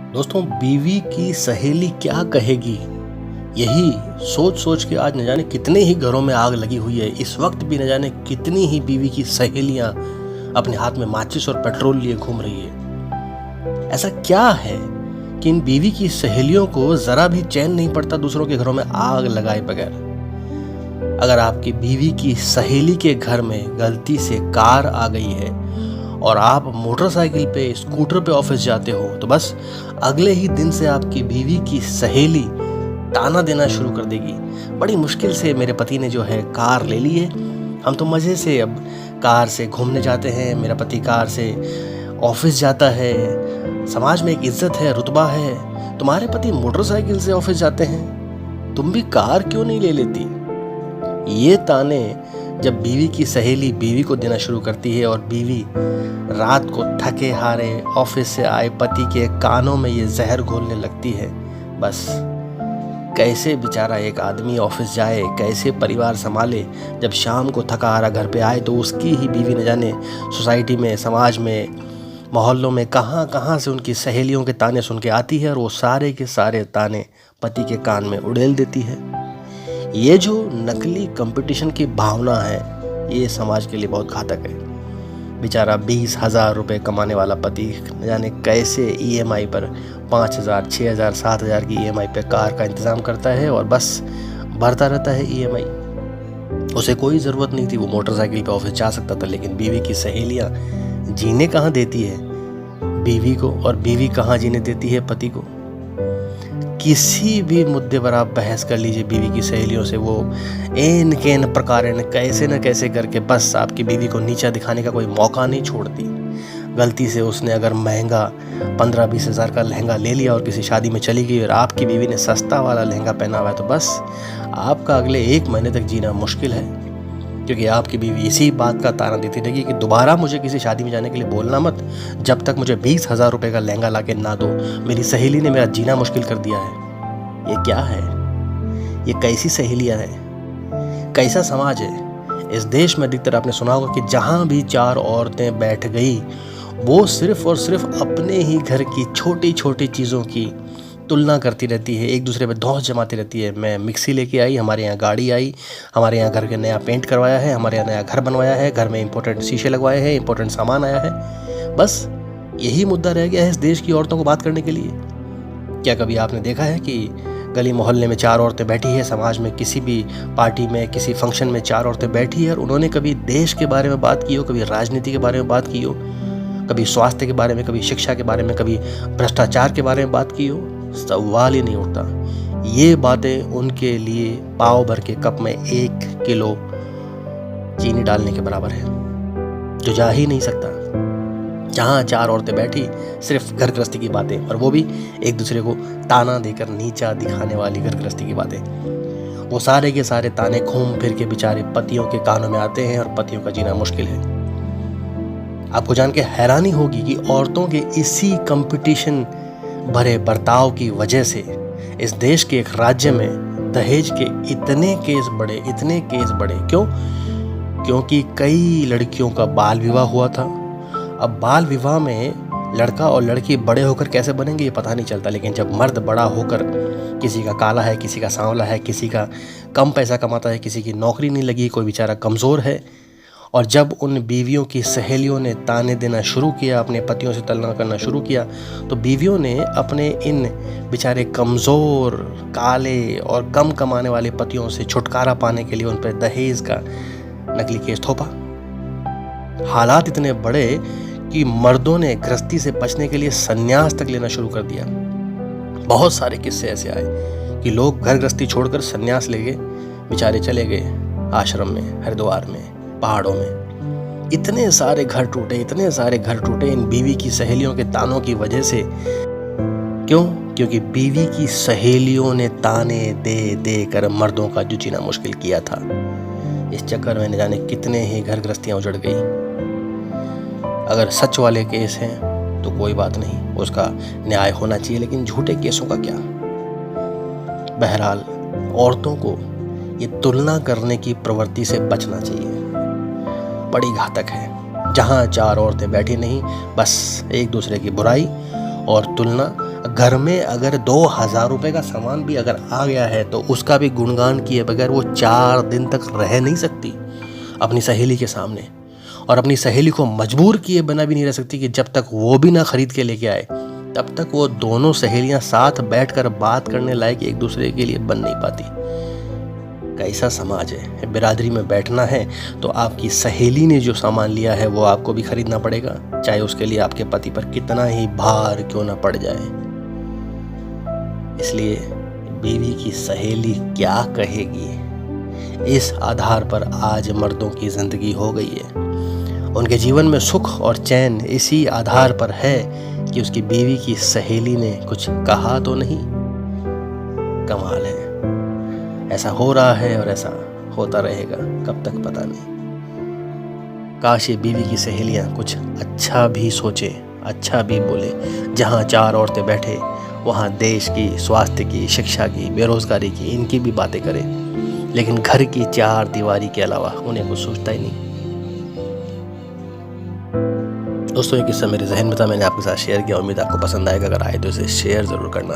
दोस्तों, बीवी की सहेली क्या कहेगी, यही सोच सोच के आज न जाने कितने ही घरों में आग लगी हुई है। इस वक्त भी न जाने कितनी ही बीवी की सहेलियां अपने हाथ में माचिस और पेट्रोल लिए घूम रही है। ऐसा क्या है कि इन बीवी की सहेलियों को जरा भी चैन नहीं पड़ता दूसरों के घरों में आग लगाए बगैर। अगर आपकी बीवी की सहेली के घर में गलती से कार आ गई है और आप मोटरसाइकिल पे, स्कूटर पे ऑफिस जाते हो, तो बस अगले ही दिन से आपकी बीवी की सहेली ताना देना शुरू कर देगी। बड़ी मुश्किल से मेरे पति ने जो है कार ले ली है, हम तो मज़े से अब कार से घूमने जाते हैं, मेरा पति कार से ऑफिस जाता है, समाज में एक इज्जत है, रुतबा है। तुम्हारे पति मोटरसाइकिल से ऑफिस जाते हैं, तुम भी कार क्यों नहीं ले लेती? ये ताने जब बीवी की सहेली बीवी को देना शुरू करती है और बीवी रात को थके हारे ऑफिस से आए पति के कानों में ये जहर घोलने लगती है, बस कैसे बेचारा एक आदमी ऑफिस जाए, कैसे परिवार संभाले। जब शाम को थका हारा घर पे आए तो उसकी ही बीवी न जाने सोसाइटी में, समाज में, मोहल्लों में कहाँ कहाँ से उनकी सहेलियों के ताने सुन के आती है और वो सारे के सारे ताने पति के कान में उड़ेल देती है। ये जो नकली कंपटीशन की भावना है, ये समाज के लिए बहुत घातक है। बेचारा 20,000 रुपये कमाने वाला पति न जाने कैसे ईएमआई पर 5,000, 6,000, 7,000 की ईएमआई पे कार का इंतज़ाम करता है और बस भरता रहता है ईएमआई। उसे कोई ज़रूरत नहीं थी, वो मोटरसाइकिल पे ऑफिस जा सकता था, लेकिन बीवी की सहेलियाँ जीने कहाँ देती है बीवी को और बीवी कहाँ जीने देती है पति को। किसी भी मुद्दे पर आप बहस कर लीजिए बीवी की सहेलियों से, वो एन केन प्रकार कैसे न कैसे करके बस आपकी बीवी को नीचा दिखाने का कोई मौका नहीं छोड़ती। गलती से उसने अगर महंगा 15-20 हज़ार का लहंगा ले लिया और किसी शादी में चली गई और आपकी बीवी ने सस्ता वाला लहंगा पहना हुआ है, तो बस आपका अगले 1 महीने तक जीना मुश्किल है, क्योंकि आपकी बीवी इसी बात का ताना देती रहेगी कि दोबारा मुझे किसी शादी में जाने के लिए बोलना मत, जब तक मुझे 20,000 रुपये का लहंगा ला के ना दो। मेरी सहेली ने मेरा जीना मुश्किल कर दिया है। ये क्या है? ये कैसी सहेलियाँ हैं? कैसा समाज है? इस देश में अधिकतर आपने सुना होगा कि जहाँ भी 4 औरतें बैठ गई, वो सिर्फ और सिर्फ अपने ही घर की छोटी छोटी चीज़ों की तुलना करती रहती है, एक दूसरे पे धौंस जमाती रहती है। मैं मिक्सी लेके आई, हमारे यहाँ गाड़ी आई, हमारे यहाँ घर के नया पेंट करवाया है, हमारे यहाँ नया घर बनवाया है, घर में इंपॉर्टेंट शीशे लगवाए हैं, इंपॉर्टेंट सामान आया है। बस यही मुद्दा रह गया है इस देश की औरतों को बात करने के लिए। क्या कभी आपने देखा है कि गली मोहल्ले में 4 औरतें बैठी है, समाज में किसी भी पार्टी में, किसी फंक्शन में 4 औरतें बैठी है और उन्होंने कभी देश के बारे में बात की हो, कभी राजनीति के बारे में बात की हो, कभी स्वास्थ्य के बारे में, कभी शिक्षा के बारे में, कभी भ्रष्टाचार के बारे में बात की हो? सवाल ही नहीं उठता। ये बातें उनके लिए पाव भर के कप में 1 किलो चीनी डालने के बराबर है, जो जा ही नहीं सकता। जहाँ 4 औरतें बैठी, सिर्फ घर गृहस्थी की बातें, और वो भी एक दूसरे को ताना देकर नीचा दिखाने वाली घर गृहस्थी की बातें। वो सारे के सारे ताने घूम फिर के बेचारे पतियों के कानों में आते हैं और पतियों का जीना मुश्किल है। आपको जान के हैरानी होगी कि औरतों के इसी कंपटीशन भरे बर्ताव की वजह से इस देश के एक राज्य में दहेज के इतने केस बढ़े। क्यों? क्योंकि कई लड़कियों का बाल विवाह हुआ था। अब बाल विवाह में लड़का और लड़की बड़े होकर कैसे बनेंगे ये पता नहीं चलता, लेकिन जब मर्द बड़ा होकर, किसी का काला है, किसी का सांवला है, किसी का कम पैसा कमाता है, किसी की नौकरी नहीं लगी, कोई बेचारा कमज़ोर है, और जब उन बीवियों की सहेलियों ने ताने देना शुरू किया, अपने पतियों से तुलना करना शुरू किया, तो बीवियों ने अपने इन बेचारे कमज़ोर, काले और कम कमाने वाले पतियों से छुटकारा पाने के लिए उन पर दहेज का नकली केस थोपा। हालात इतने बड़े कि मर्दों ने गृहस्थी से बचने के लिए संन्यास तक लेना शुरू कर दिया। बहुत सारे किस्से ऐसे आए कि लोग घर गृहस्थी छोड़कर संन्यास ले गए, बेचारे चले गए आश्रम में, हरिद्वार में, पहाड़ों में। इतने सारे घर टूटे इन बीवी की सहेलियों के तानों की वजह से। क्यों? क्योंकि बीवी की सहेलियों ने ताने दे दे कर मर्दों का जो जीना मुश्किल किया था। इस चक्कर में न जाने कितने ही घर गृहस्थियां उजड़ गई। अगर सच वाले केस हैं तो कोई बात नहीं, उसका न्याय होना चाहिए, लेकिन झूठे केसों का क्या? बहरहाल औरतों को ये तुलना करने की प्रवृत्ति से बचना चाहिए, बड़ी घातक है। जहाँ 4 औरतें बैठी नहीं, बस एक दूसरे की बुराई और तुलना। घर में अगर 2,000 रुपये का सामान भी अगर आ गया है तो उसका भी गुणगान किए बगैर वो 4 दिन तक रह नहीं सकती अपनी सहेली के सामने, और अपनी सहेली को मजबूर किए बिना भी नहीं रह सकती कि जब तक वो भी ना खरीद के लेके आए तब तक वो दोनों सहेलियां साथ बैठकर बात करने लायक एक दूसरे के लिए बन नहीं पाती। कैसा समाज है। बिरादरी में बैठना है तो आपकी सहेली ने जो सामान लिया है वो आपको भी खरीदना पड़ेगा, चाहे उसके लिए आपके पति पर कितना ही भार क्यों ना पड़ जाए। इसलिए बीवी की सहेली क्या कहेगी, इस आधार पर आज मर्दों की जिंदगी हो गई है। उनके जीवन में सुख और चैन इसी आधार पर है कि उसकी बीवी की सहेली ने कुछ कहा तो नहीं। कमाल है। ऐसा हो रहा है और ऐसा होता रहेगा कब तक पता नहीं। काश ये बीवी की सहेलियां कुछ अच्छा भी सोचे, अच्छा भी बोले। जहां 4 औरतें बैठे वहां देश की, स्वास्थ्य की, शिक्षा की, बेरोजगारी की, इनकी भी बातें करें, लेकिन घर की 4 दीवारी के अलावा उन्हें कुछ सोचता ही नहीं। दोस्तों, ये किस्सा मेरे जहन में था, मैंने आपके साथ शेयर किया। उम्मीद आपको पसंद आएगा। अगर आए तो इसे शेयर ज़रूर करना।